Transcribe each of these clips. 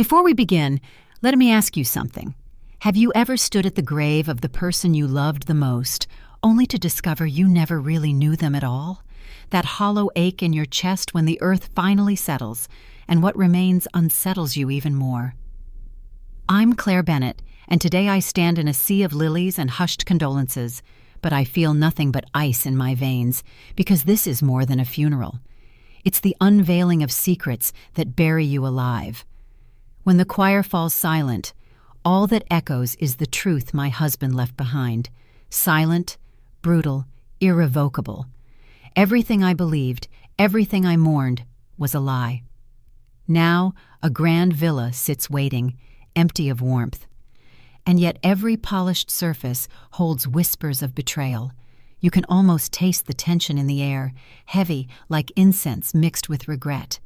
Before we begin, let me ask you something. Have you ever stood at the grave of the person you loved the most, only to discover you never really knew them at all? That hollow ache in your chest when the earth finally settles, and what remains unsettles you even more. I'm Claire Bennett, and today I stand in a sea of lilies and hushed condolences, but I feel nothing but ice in my veins, because this is more than a funeral. It's the unveiling of secrets that bury you alive. When the choir falls silent, all that echoes is the truth my husband left behind. Silent, brutal, irrevocable. Everything I believed, everything I mourned, was a lie. Now, a grand villa sits waiting, empty of warmth. And yet every polished surface holds whispers of betrayal. You can almost taste the tension in the air, heavy like incense mixed with regret.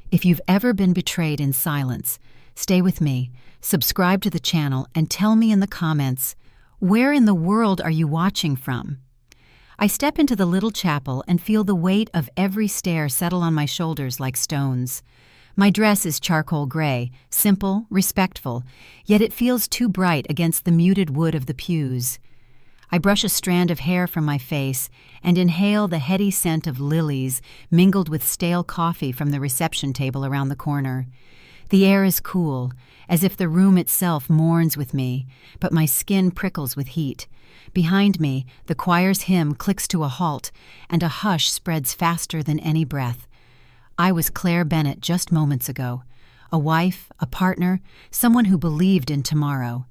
If you've ever been betrayed in silence, stay with me, subscribe to the channel, and tell me in the comments, where in the world are you watching from? I step into the little chapel and feel the weight of every stair settle on my shoulders like stones. My dress is charcoal gray, simple, respectful, yet it feels too bright against the muted wood of the pews. I brush a strand of hair from my face and inhale the heady scent of lilies mingled with stale coffee from the reception table around the corner. The air is cool, as if the room itself mourns with me, but my skin prickles with heat. Behind me, the choir's hymn clicks to a halt, and a hush spreads faster than any breath. I was Claire Bennett just moments ago, a wife, a partner, someone who believed in tomorrow.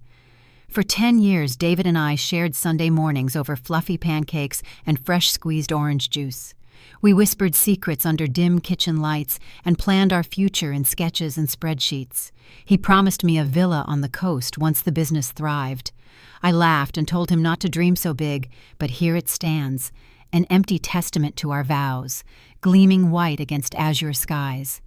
For 10 years, David and I shared Sunday mornings over fluffy pancakes and fresh squeezed orange juice. We whispered secrets under dim kitchen lights and planned our future in sketches and spreadsheets. He promised me a villa on the coast once the business thrived. I laughed and told him not to dream so big, but here it stands, an empty testament to our vows, gleaming white against azure skies.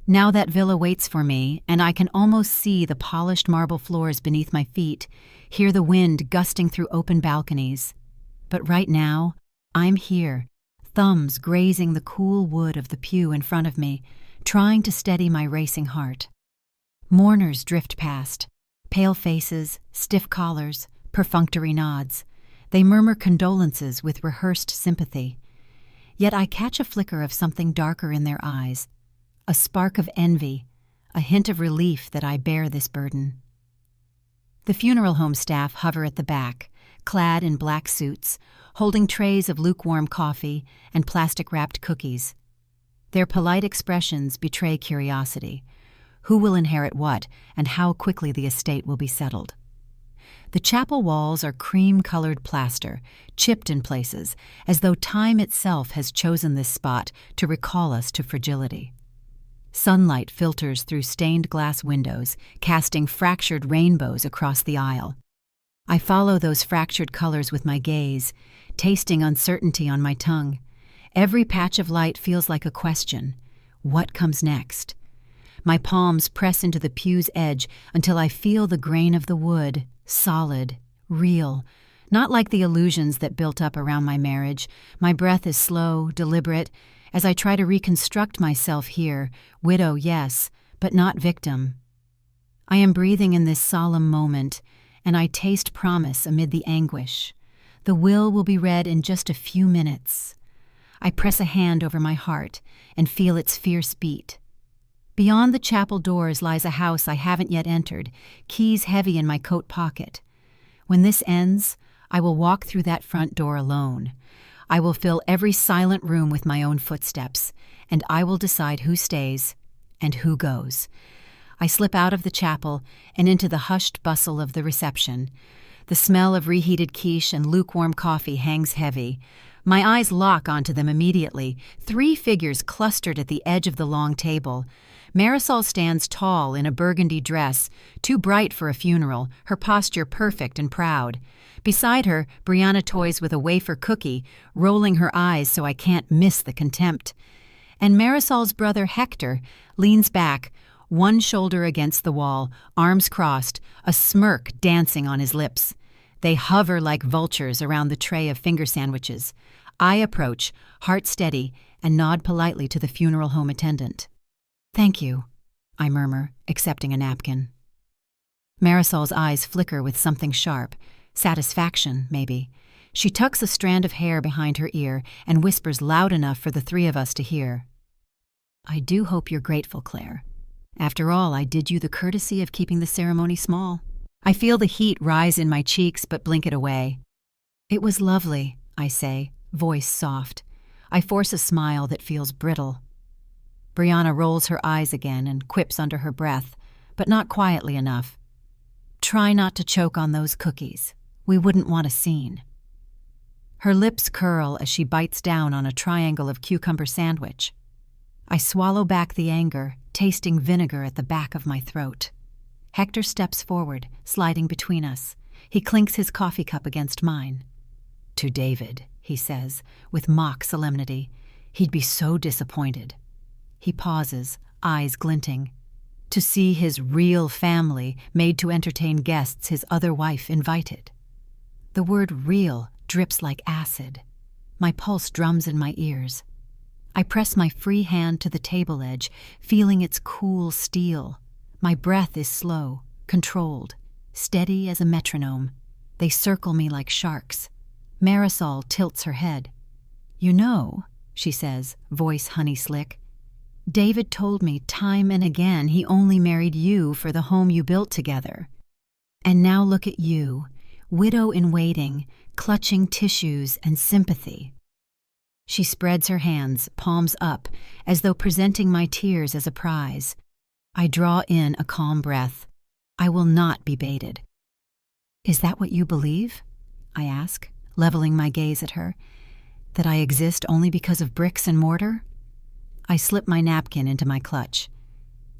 Now that villa waits for me, and I can almost see the polished marble floors beneath my feet, hear the wind gusting through open balconies. But right now, I'm here, thumbs grazing the cool wood of the pew in front of me, trying to steady my racing heart. Mourners drift past, pale faces, stiff collars, perfunctory nods. They murmur condolences with rehearsed sympathy. Yet I catch a flicker of something darker in their eyes, a spark of envy, a hint of relief that I bear this burden. The funeral home staff hover at the back, clad in black suits, holding trays of lukewarm coffee and plastic-wrapped cookies. Their polite expressions betray curiosity. Who will inherit what, and how quickly the estate will be settled? The chapel walls are cream-colored plaster, chipped in places, as though time itself has chosen this spot to recall us to fragility. Sunlight filters through stained glass windows, casting fractured rainbows across the aisle. I follow those fractured colors with my gaze, tasting uncertainty on my tongue. Every patch of light feels like a question. What comes next? My palms press into the pew's edge until I feel the grain of the wood, solid, real, not like the illusions that built up around my marriage. My breath is slow, deliberate, as I try to reconstruct myself here, widow, yes, but not victim. I am breathing in this solemn moment, and I taste promise amid the anguish. The will be read in just a few minutes. I press a hand over my heart and feel its fierce beat. Beyond the chapel doors lies a house I haven't yet entered, keys heavy in my coat pocket. When this ends, I will walk through that front door alone. I will fill every silent room with my own footsteps, and I will decide who stays and who goes. I slip out of the chapel and into the hushed bustle of the reception. The smell of reheated quiche and lukewarm coffee hangs heavy. My eyes lock onto them immediately, 3 figures clustered at the edge of the long table. Marisol stands tall in a burgundy dress, too bright for a funeral, her posture perfect and proud. Beside her, Brianna toys with a wafer cookie, rolling her eyes so I can't miss the contempt. And Marisol's brother Hector leans back, one shoulder against the wall, arms crossed, a smirk dancing on his lips. They hover like vultures around the tray of finger sandwiches. I approach, heart steady, and nod politely to the funeral home attendant. "Thank you." I murmur, accepting a napkin. Marisol's eyes flicker with something sharp. Satisfaction, maybe. She tucks a strand of hair behind her ear and whispers loud enough for the three of us to hear. I do hope you're grateful, Claire. After all, I did you the courtesy of keeping the ceremony small. I feel the heat rise in my cheeks but blink it away. It was lovely, I say, voice soft. I force a smile that feels brittle. Brianna rolls her eyes again and quips under her breath, but not quietly enough. Try not to choke on those cookies. We wouldn't want a scene. Her lips curl as she bites down on a triangle of cucumber sandwich. I swallow back the anger, tasting vinegar at the back of my throat. Hector steps forward, sliding between us. He clinks his coffee cup against mine. To David, he says, with mock solemnity. He'd be so disappointed. He pauses, eyes glinting. To see his real family made to entertain guests his other wife invited. The word real drips like acid. My pulse drums in my ears. I press my free hand to the table edge, feeling its cool steel. My breath is slow, controlled, steady as a metronome. They circle me like sharks. Marisol tilts her head. You know, she says, voice honey slick, David told me time and again he only married you for the home you built together. And now look at you, widow in waiting, clutching tissues and sympathy. She spreads her hands, palms up, as though presenting my tears as a prize. I draw in a calm breath. I will not be baited. Is that what you believe? I ask, leveling my gaze at her. That I exist only because of bricks and mortar? I slip my napkin into my clutch.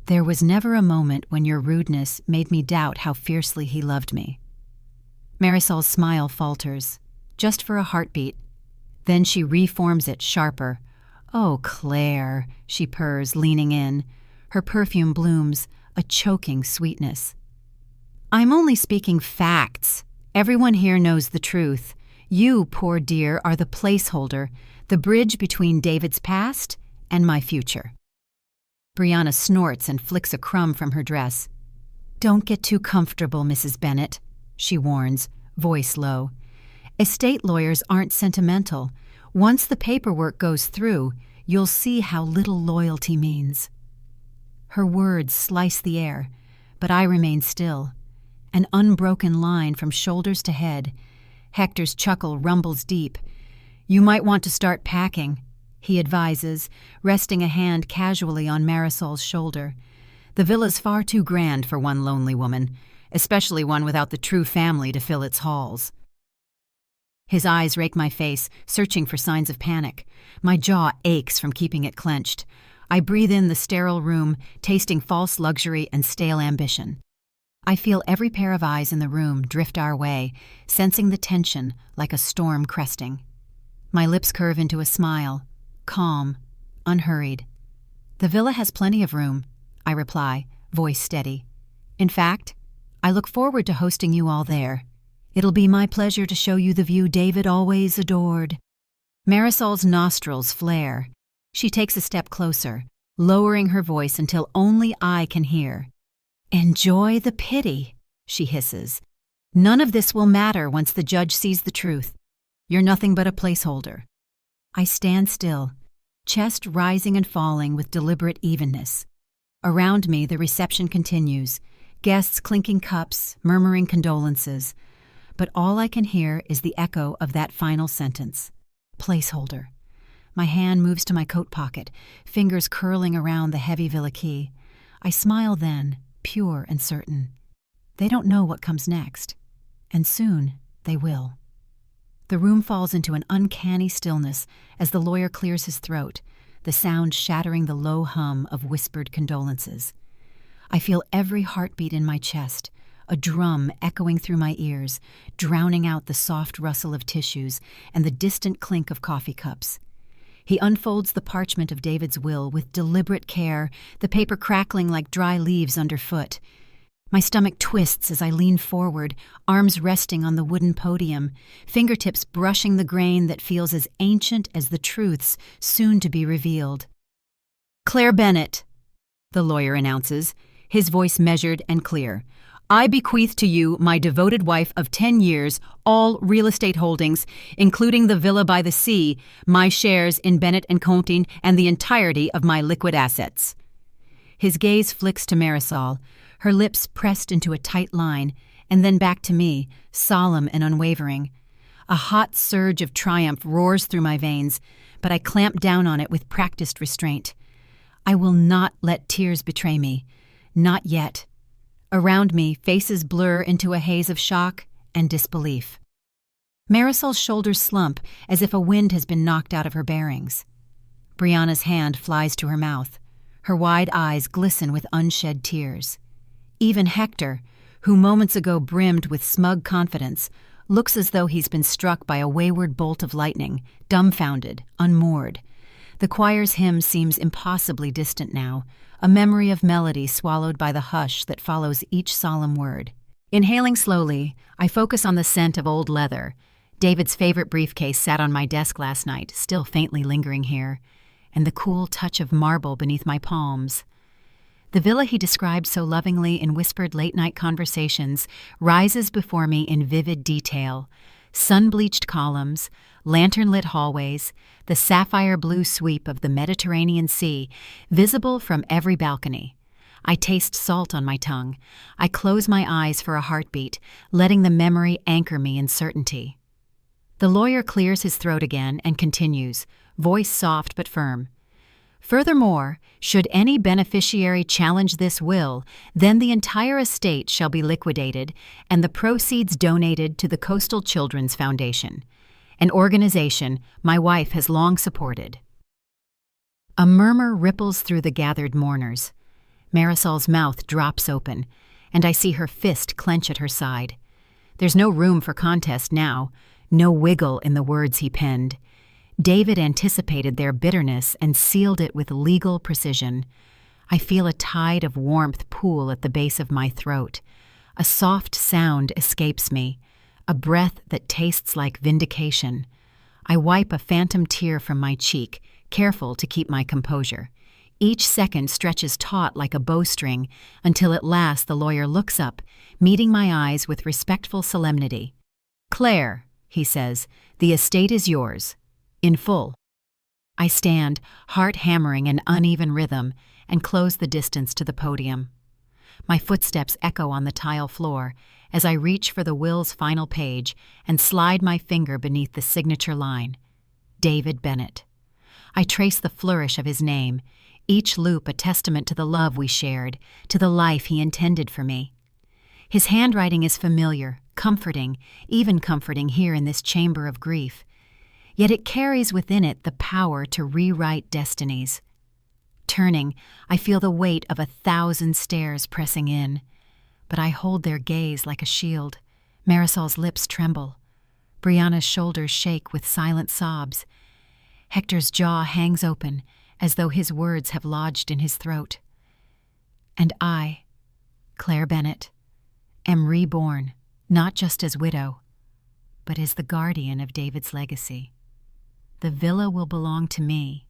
There was never a moment when your rudeness made me doubt how fiercely he loved me. Marisol's smile falters, just for a heartbeat. Then she reforms it sharper. Oh, Claire, she purrs, leaning in. Her perfume blooms, a choking sweetness. I'm only speaking facts. Everyone here knows the truth. You, poor dear, are the placeholder, the bridge between David's past and my future. Brianna snorts and flicks a crumb from her dress. Don't get too comfortable, Mrs. Bennet, she warns, voice low. Estate lawyers aren't sentimental. Once the paperwork goes through, you'll see how little loyalty means. Her words slice the air, but I remain still. An unbroken line from shoulders to head. Hector's chuckle rumbles deep. You might want to start packing, he advises, resting a hand casually on Marisol's shoulder. The villa's far too grand for one lonely woman, especially one without the true family to fill its halls. His eyes rake my face, searching for signs of panic. My jaw aches from keeping it clenched. I breathe in the sterile room, tasting false luxury and stale ambition. I feel every pair of eyes in the room drift our way, sensing the tension like a storm cresting. My lips curve into a smile, calm, unhurried. The villa has plenty of room, I reply, voice steady. In fact, I look forward to hosting you all there. It'll be my pleasure to show you the view David always adored. Marisol's nostrils flare. She takes a step closer, lowering her voice until only I can hear. Enjoy the pity, she hisses. None of this will matter once the judge sees the truth. You're nothing but a placeholder. I stand still, chest rising and falling with deliberate evenness. Around me, the reception continues, guests clinking cups, murmuring condolences. But all I can hear is the echo of that final sentence. Placeholder. My hand moves to my coat pocket, fingers curling around the heavy villa key. I smile then, pure and certain. They don't know what comes next. And soon they will. The room falls into an uncanny stillness as the lawyer clears his throat, the sound shattering the low hum of whispered condolences. I feel every heartbeat in my chest, a drum echoing through my ears, drowning out the soft rustle of tissues and the distant clink of coffee cups. He unfolds the parchment of David's will with deliberate care, the paper crackling like dry leaves underfoot. My stomach twists as I lean forward, arms resting on the wooden podium, fingertips brushing the grain that feels as ancient as the truths soon to be revealed. Claire Bennet. the lawyer announces, his voice measured and clear. I bequeath to you, my devoted wife of 10 years, all real estate holdings, including the villa by the sea, my shares in Bennett & Conting, and the entirety of my liquid assets. His gaze flicks to Marisol, her lips pressed into a tight line, and then back to me, solemn and unwavering. A hot surge of triumph roars through my veins, but I clamp down on it with practiced restraint. I will not let tears betray me. Not yet. Around me, faces blur into a haze of shock and disbelief. Marisol's shoulders slump as if a wind has been knocked out of her bearings. Brianna's hand flies to her mouth. Her wide eyes glisten with unshed tears. Even Hector, who moments ago brimmed with smug confidence, looks as though he's been struck by a wayward bolt of lightning, dumbfounded, unmoored. The choir's hymn seems impossibly distant now, a memory of melody swallowed by the hush that follows each solemn word. Inhaling slowly, I focus on the scent of old leather. David's favorite briefcase sat on my desk last night, still faintly lingering here, and the cool touch of marble beneath my palms. The villa he described so lovingly in whispered late-night conversations rises before me in vivid detail. Sun-bleached columns, lantern-lit hallways, the sapphire-blue sweep of the Mediterranean Sea, visible from every balcony. I taste salt on my tongue. I close my eyes for a heartbeat, letting the memory anchor me in certainty. The lawyer clears his throat again and continues, voice soft but firm. Furthermore, should any beneficiary challenge this will, then the entire estate shall be liquidated and the proceeds donated to the Coastal Children's Foundation, an organization my wife has long supported. A murmur ripples through the gathered mourners. Marisol's mouth drops open, and I see her fist clench at her side. There's no room for contest now, no wiggle in the words he penned. David anticipated their bitterness and sealed it with legal precision. I feel a tide of warmth pool at the base of my throat. A soft sound escapes me, a breath that tastes like vindication. I wipe a phantom tear from my cheek, careful to keep my composure. Each second stretches taut like a bowstring, until at last the lawyer looks up, meeting my eyes with respectful solemnity. "Claire," he says, "the estate is yours. In full." I stand, heart hammering an uneven rhythm, and close the distance to the podium. My footsteps echo on the tile floor as I reach for the will's final page and slide my finger beneath the signature line. David Bennett. I trace the flourish of his name, each loop a testament to the love we shared, to the life he intended for me. His handwriting is familiar, comforting, even comforting here in this chamber of grief. Yet it carries within it the power to rewrite destinies. Turning, I feel the weight of 1,000 stares pressing in, but I hold their gaze like a shield. Marisol's lips tremble. Brianna's shoulders shake with silent sobs. Hector's jaw hangs open, as though his words have lodged in his throat. And I, Claire Bennett, am reborn, not just as widow, but as the guardian of David's legacy. The villa will belong to me.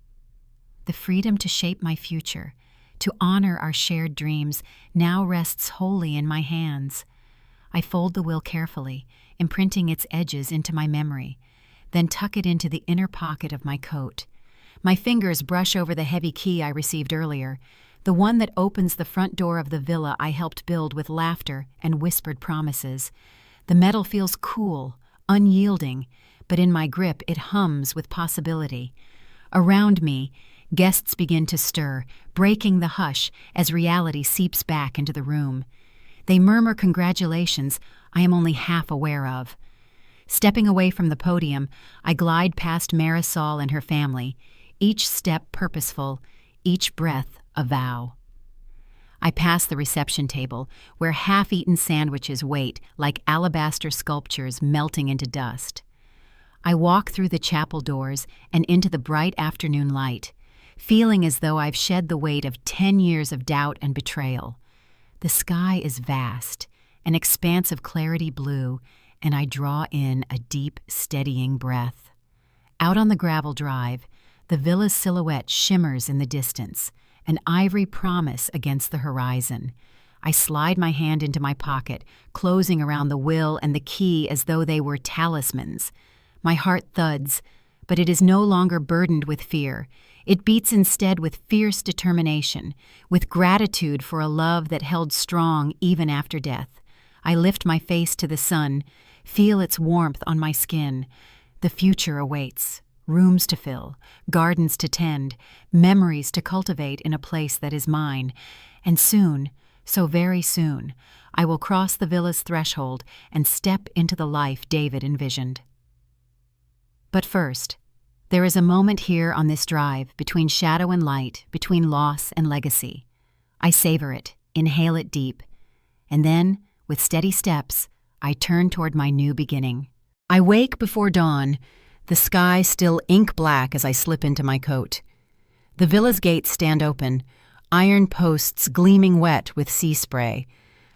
The freedom to shape my future, to honor our shared dreams, now rests wholly in my hands. I fold the will carefully, imprinting its edges into my memory, then tuck it into the inner pocket of my coat. My fingers brush over the heavy key I received earlier, the one that opens the front door of the villa I helped build with laughter and whispered promises. The metal feels cool, unyielding, but in my grip it hums with possibility. Around me, guests begin to stir, breaking the hush as reality seeps back into the room. They murmur congratulations I am only half aware of. Stepping away from the podium, I glide past Marisol and her family, each step purposeful, each breath a vow. I pass the reception table, where half-eaten sandwiches wait like alabaster sculptures melting into dust. I walk through the chapel doors and into the bright afternoon light, feeling as though I've shed the weight of 10 years of doubt and betrayal. The sky is vast, an expanse of clarity blue, and I draw in a deep, steadying breath. Out on the gravel drive, the villa's silhouette shimmers in the distance, an ivory promise against the horizon. I slide my hand into my pocket, closing around the will and the key as though they were talismans. My heart thuds, but it is no longer burdened with fear. It beats instead with fierce determination, with gratitude for a love that held strong even after death. I lift my face to the sun, feel its warmth on my skin. The future awaits. Rooms to fill, gardens to tend, memories to cultivate in a place that is mine. And soon, so very soon, I will cross the villa's threshold and step into the life David envisioned. But first, there is a moment here on this drive between shadow and light, between loss and legacy. I savor it, inhale it deep, and then, with steady steps, I turn toward my new beginning. I wake before dawn, the sky still ink black as I slip into my coat. The villa's gates stand open, iron posts gleaming wet with sea spray.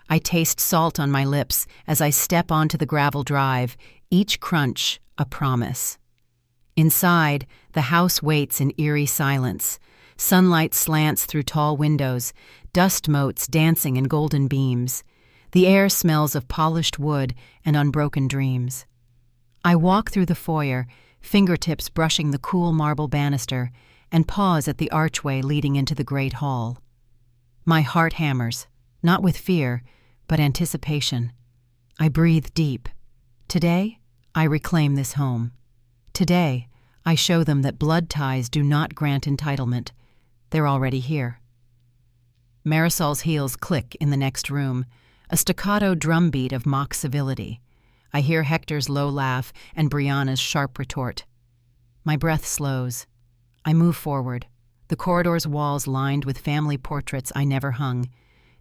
I taste salt on my lips as I step onto the gravel drive, each crunch a promise. Inside, the house waits in eerie silence. Sunlight slants through tall windows, dust motes dancing in golden beams. The air smells of polished wood and unbroken dreams. I walk through the foyer, fingertips brushing the cool marble banister, and pause at the archway leading into the great hall. My heart hammers, not with fear, but anticipation. I breathe deep. Today, I reclaim this home. Today, I show them that blood ties do not grant entitlement. They're already here. Marisol's heels click in the next room, a staccato drumbeat of mock civility. I hear Hector's low laugh and Brianna's sharp retort. My breath slows. I move forward, the corridor's walls lined with family portraits I never hung.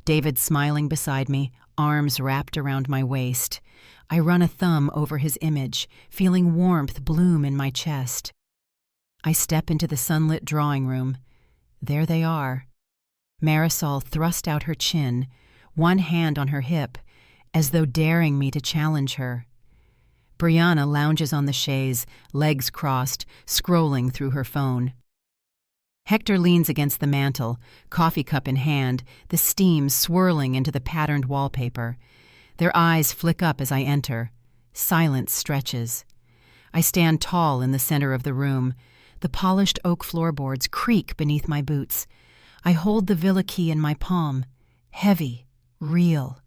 David smiling beside me, arms wrapped around my waist. I run a thumb over his image, feeling warmth bloom in my chest. I step into the sunlit drawing room. There they are. Marisol thrust out her chin, one hand on her hip, as though daring me to challenge her. Brianna lounges on the chaise, legs crossed, scrolling through her phone. Hector leans against the mantel, coffee cup in hand, the steam swirling into the patterned wallpaper. Their eyes flick up as I enter. Silence stretches. I stand tall in the center of the room. The polished oak floorboards creak beneath my boots. I hold the villa key in my palm. Heavy, real.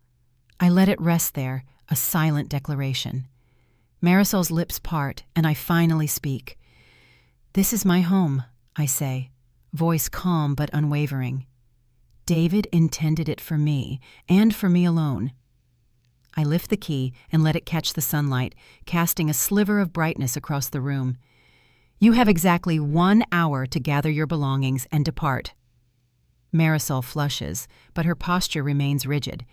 I let it rest there, a silent declaration. Marisol's lips part, and I finally speak. "This is my home," I say, voice calm but unwavering. David intended it for me, and for me alone. I lift the key and let it catch the sunlight, casting a sliver of brightness across the room. "You have exactly 1 hour to gather your belongings and depart." Marisol flushes, but her posture remains rigid.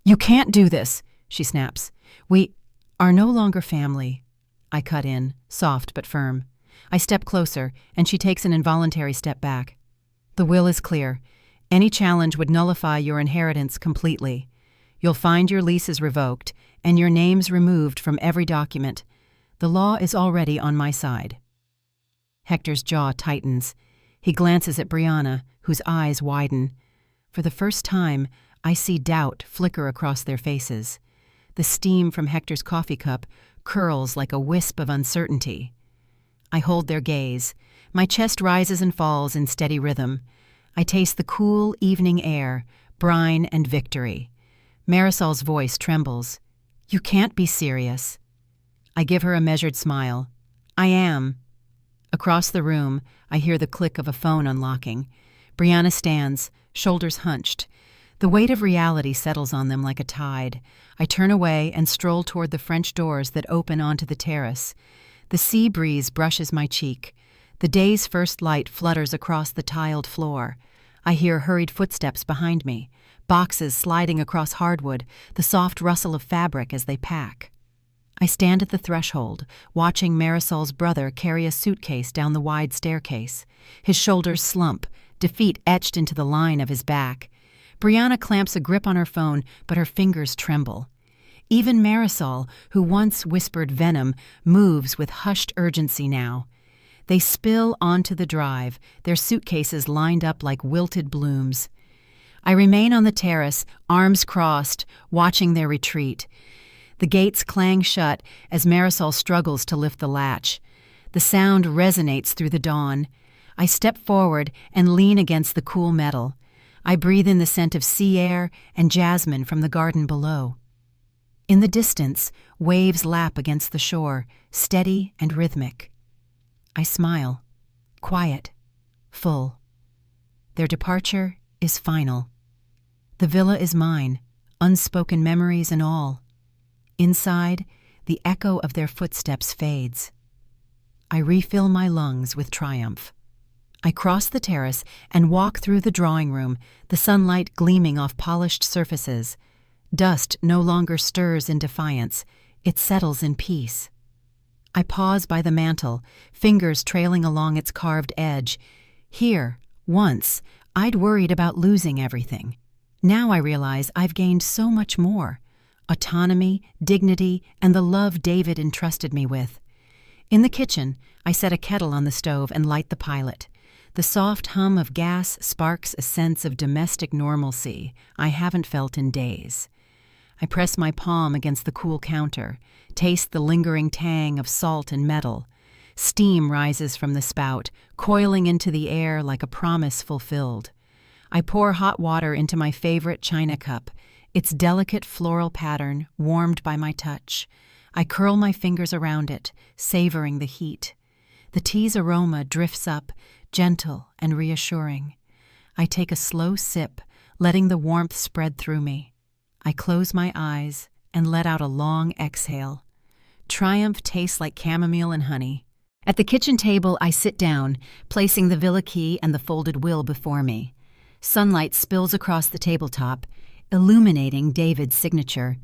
"You can't do this," she snaps. "We are no longer family." I cut in, soft but firm. I step closer, and she takes an involuntary step back. "The will is clear. Any challenge would nullify your inheritance completely. You'll find your leases revoked, and your names removed from every document. The law is already on my side." Hector's jaw tightens. He glances at Brianna, whose eyes widen. For the first time, I see doubt flicker across their faces. The steam from Hector's coffee cup curls like a wisp of uncertainty. I hold their gaze. My chest rises and falls in steady rhythm. I taste the cool evening air, brine and victory. Marisol's voice trembles. "You can't be serious." I give her a measured smile. "I am." Across the room, I hear the click of a phone unlocking. Brianna stands, shoulders hunched. The weight of reality settles on them like a tide. I turn away and stroll toward the French doors that open onto the terrace. The sea breeze brushes my cheek. The day's first light flutters across the tiled floor. I hear hurried footsteps behind me, boxes sliding across hardwood, the soft rustle of fabric as they pack. I stand at the threshold, watching Marisol's brother carry a suitcase down the wide staircase. His shoulders slump, defeat etched into the line of his back. Brianna clamps a grip on her phone, but her fingers tremble. Even Marisol, who once whispered venom, moves with hushed urgency now. They spill onto the drive, their suitcases lined up like wilted blooms. I remain on the terrace, arms crossed, watching their retreat. The gates clang shut as Marisol struggles to lift the latch. The sound resonates through the dawn. I step forward and lean against the cool metal. I breathe in the scent of sea air and jasmine from the garden below. In the distance, waves lap against the shore, steady and rhythmic. I smile, quiet, full. Their departure is final. The villa is mine, unspoken memories and all. Inside, the echo of their footsteps fades. I refill my lungs with triumph. I cross the terrace and walk through the drawing room, the sunlight gleaming off polished surfaces. Dust no longer stirs in defiance, it settles in peace. I pause by the mantel, fingers trailing along its carved edge. Here, once, I'd worried about losing everything. Now I realize I've gained so much more: autonomy, dignity, and the love David entrusted me with. In the kitchen, I set a kettle on the stove and light the pilot. The soft hum of gas sparks a sense of domestic normalcy I haven't felt in days. I press my palm against the cool counter, taste the lingering tang of salt and metal. Steam rises from the spout, coiling into the air like a promise fulfilled. I pour hot water into my favorite china cup, its delicate floral pattern warmed by my touch. I curl my fingers around it, savoring the heat. The tea's aroma drifts up, gentle and reassuring. I take a slow sip, letting the warmth spread through me. I close my eyes and let out a long exhale. Triumph tastes like chamomile and honey. At the kitchen table, I sit down, placing the villa key and the folded will before me. Sunlight spills across the tabletop, illuminating David's signature.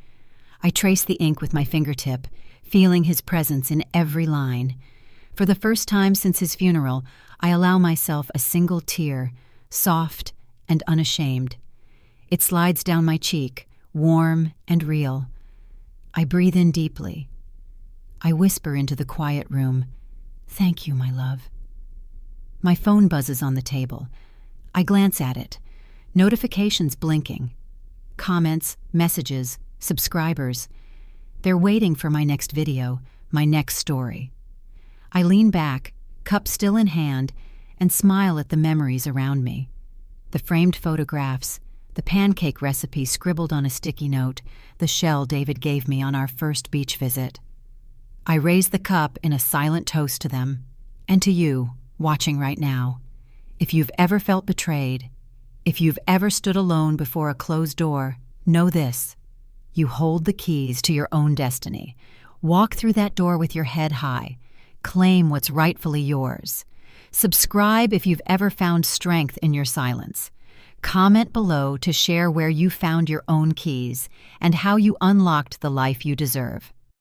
I trace the ink with my fingertip, feeling his presence in every line. For the first time since his funeral, I allow myself a single tear, soft and unashamed. It slides down my cheek, warm and real. I breathe in deeply. I whisper into the quiet room, "Thank you, my love." My phone buzzes on the table. I glance at it. Notifications blinking. Comments, messages, subscribers. They're waiting for my next video, my next story. I lean back, cup still in hand, and smile at the memories around me. The framed photographs, the pancake recipe scribbled on a sticky note, the shell David gave me on our first beach visit. I raise the cup in a silent toast to them, and to you, watching right now. If you've ever felt betrayed, if you've ever stood alone before a closed door, know this: you hold the keys to your own destiny. Walk through that door with your head high. Claim what's rightfully yours. Subscribe if you've ever found strength in your silence. Comment below to share where you found your own keys and how you unlocked the life you deserve.